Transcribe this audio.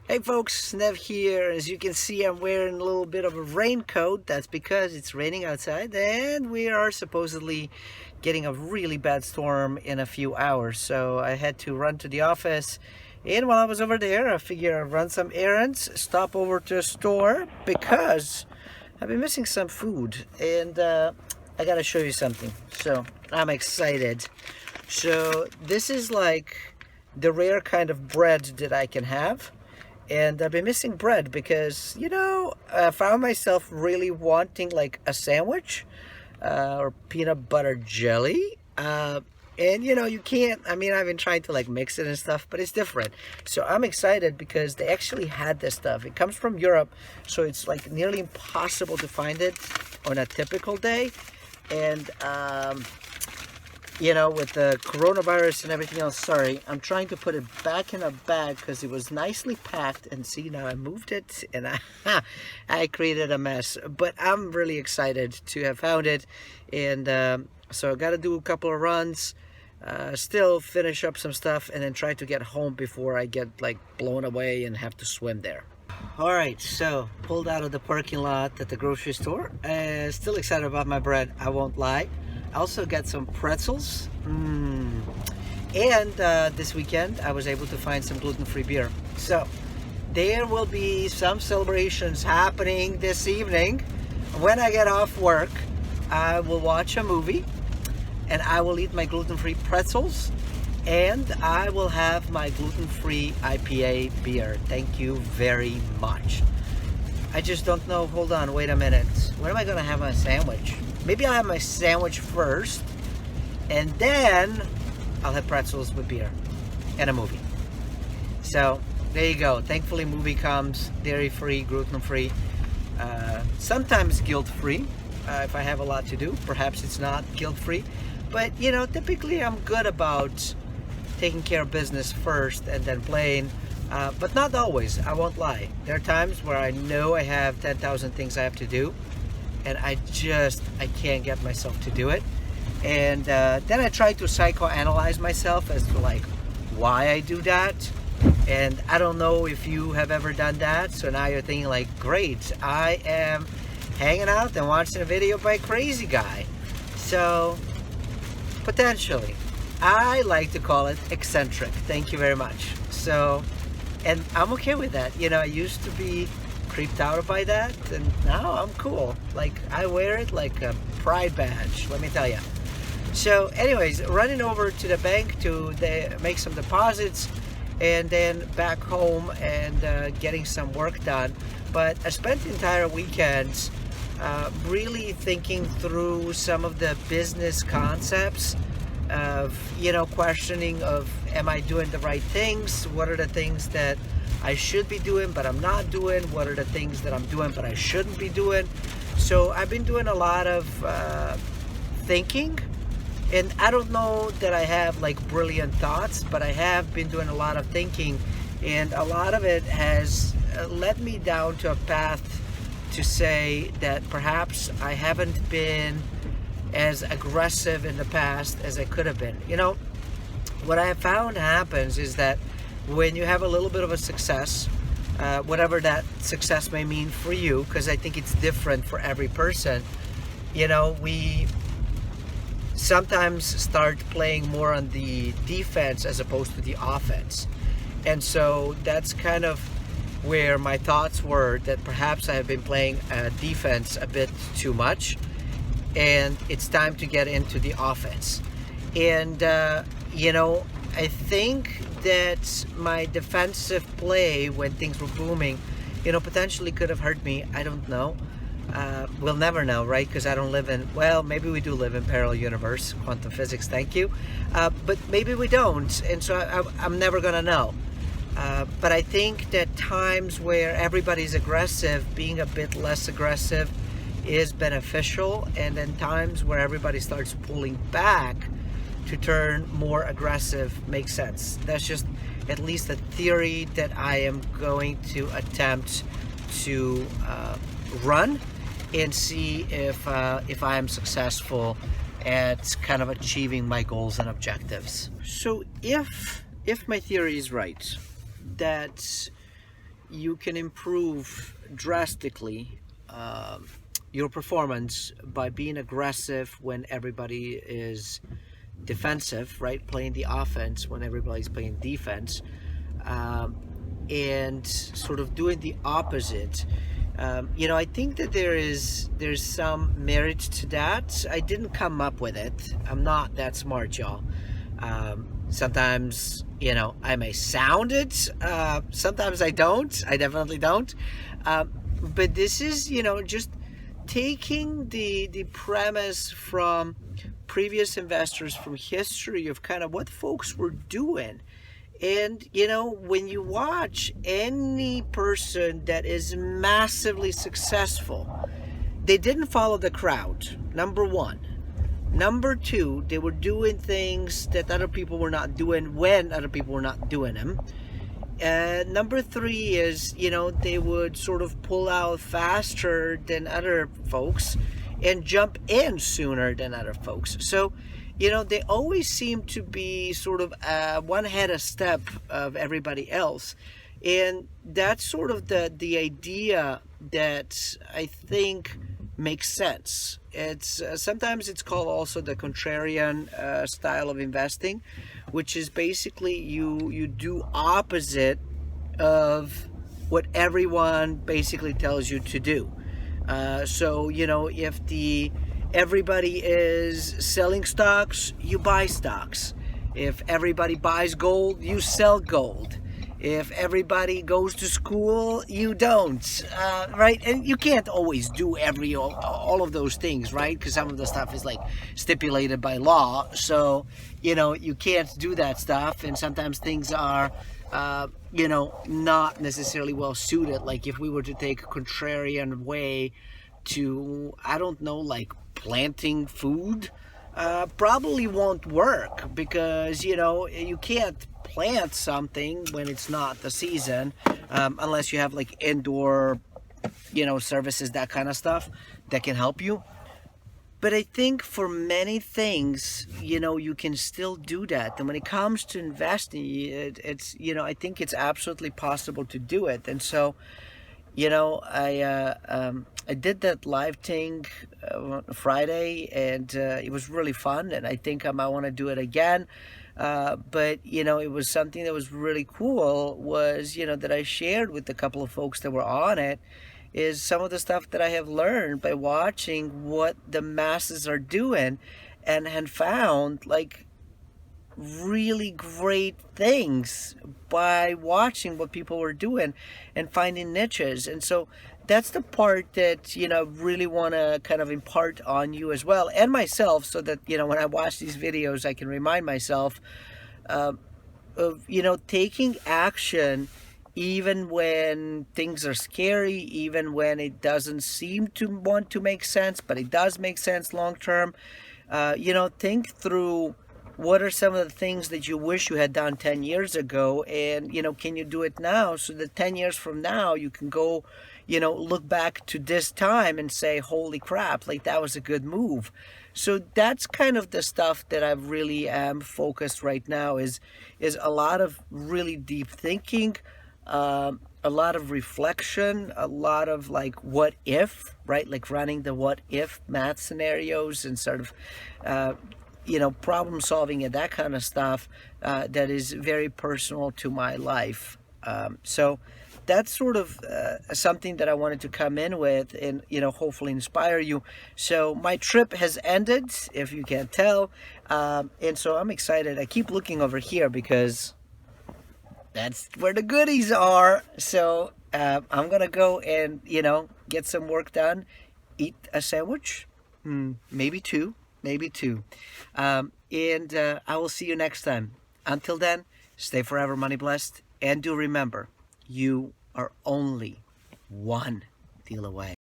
Hey folks, Nev here. As you can see, I'm wearing a little bit of a raincoat. That's because it's raining outside and we are supposedly getting a really bad storm in a few hours. So I had to run to the office, and while I was over there, I figured I'd run some errands, stop over to a store because I've been missing some food, and I gotta show you something. So I'm excited. So this is like the rare kind of bread that I can have. And I've been missing bread because, I found myself really wanting like a sandwich or peanut butter jelly. And you can't, I've been trying to like mix it and stuff, but it's different. So I'm excited because they actually had this stuff. It comes from Europe, so it's like nearly impossible to find it on a typical day. And with the coronavirus and everything else, sorry, I'm trying to put it back in a bag because it was nicely packed, and see, now I moved it and I created a mess, but I'm really excited to have found it. And so I got to do a couple of runs, still finish up some stuff, and then try to get home before I get like blown away and have to swim there. All right, so pulled out of the parking lot at the grocery store. Still excited about my bread, I won't lie. I also got some pretzels. And this weekend I was able to find some gluten-free beer. So there will be some celebrations happening this evening. When I get off work, I will watch a movie and I will eat my gluten-free pretzels, and I will have my gluten-free IPA beer. Thank you very much. I just don't know. Hold on, wait a minute. When am I gonna have my sandwich? Maybe I'll have my sandwich first, and then I'll have pretzels with beer and a movie. So there you go. Thankfully, movie comes dairy-free, gluten-free, sometimes guilt-free. If I have a lot to do, perhaps it's not guilt-free. But typically I'm good about taking care of business first and then playing. But not always, I won't lie. There are times where I know I have 10,000 things I have to do, and I can't get myself to do it. And then I try to psychoanalyze myself as to like why I do that. And I don't know if you have ever done that. So now you're thinking like, great, I am hanging out and watching a video by a crazy guy. So potentially, I like to call it eccentric. Thank you very much. So, and I'm okay with that. I used to be creeped out by that, and now I'm cool. Like, I wear it like a pride badge, let me tell you. So anyways, running over to the bank to make some deposits, and then back home and getting some work done. But I spent the entire weekend really thinking through some of the business concepts of questioning of, am I doing the right things? What are the things that I should be doing but I'm not doing? What are the things that I'm doing but I shouldn't be doing? So I've been doing a lot of thinking, and I don't know that I have like brilliant thoughts, but I have been doing a lot of thinking, and a lot of it has led me down to a path to say that perhaps I haven't been as aggressive in the past as I could have been. What I have found happens is that when you have a little bit of a success, whatever that success may mean for you, because I think it's different for every person, we sometimes start playing more on the defense as opposed to the offense. And so that's kind of where my thoughts were, that perhaps I have been playing defense a bit too much, and it's time to get into the offense. And I think that my defensive play when things were booming, potentially could have hurt me. I don't know. We'll never know, right? Because I don't live in, well, maybe we do live in parallel universe, quantum physics, thank you. But maybe we don't, and so I'm never gonna know. But I think that times where everybody's aggressive, being a bit less aggressive is beneficial, and then times where everybody starts pulling back to turn more aggressive makes sense. That's just at least a theory that I am going to attempt to run and see if I am successful at kind of achieving my goals and objectives. So if my theory is right, that you can improve drastically your performance by being aggressive when everybody is defensive, right? Playing the offense when everybody's playing defense, and sort of doing the opposite. I think that there's some merit to that. I didn't come up with it. I'm not that smart, y'all. Sometimes, I may sound it. Sometimes I don't. I definitely don't. But this is, just taking the premise from previous investors, from history of kind of what folks were doing. And, when you watch any person that is massively successful, they didn't follow the crowd, number one. Number two, they were doing things that other people were not doing when other people were not doing them. Number three is, they would sort of pull out faster than other folks and jump in sooner than other folks. So, they always seem to be sort of one head a step of everybody else. And that's sort of the idea that I think makes sense. It's sometimes it's called also the contrarian style of investing, which is basically you do opposite of what everyone basically tells you to do. So if everybody is selling stocks, you buy stocks. If everybody buys gold, you sell gold. If everybody goes to school, you don't, right? And you can't always do all of those things, right? Because some of the stuff is like stipulated by law. So, you can't do that stuff. And sometimes things are, not necessarily well suited. Like if we were to take a contrarian way to, I don't know, like planting food, probably won't work because, you can't plant something when it's not the season, unless you have like indoor, services, that kind of stuff that can help you. But I think for many things, you can still do that. And when it comes to investing, it's, I think it's absolutely possible to do it. And so, I did that live thing on Friday, and it was really fun. And I think I might want to do it again. But, it was something that was really cool was, that I shared with a couple of folks that were on it, is some of the stuff that I have learned by watching what the masses are doing and found like really great things by watching what people were doing and finding niches. And so that's the part that, really want to kind of impart on you as well, and myself, so that, when I watch these videos, I can remind myself of, taking action even when things are scary, even when it doesn't seem to want to make sense, but it does make sense long term. Think through what are some of the things that you wish you had done 10 years ago, and, can you do it now so that 10 years from now you can go, look back to this time and say, holy crap, like that was a good move. So that's kind of the stuff that I really am focused right now is a lot of really deep thinking, a lot of reflection, a lot of like what if, right? Like running the what if math scenarios and sort of, problem solving and that kind of stuff that is very personal to my life. So that's sort of something that I wanted to come in with and, hopefully inspire you. So my trip has ended, if you can't tell. And so I'm excited. I keep looking over here because that's where the goodies are. So I'm going to go and, get some work done, eat a sandwich, maybe two. And I will see you next time. Until then, stay forever money blessed. And do remember, you are only one deal away.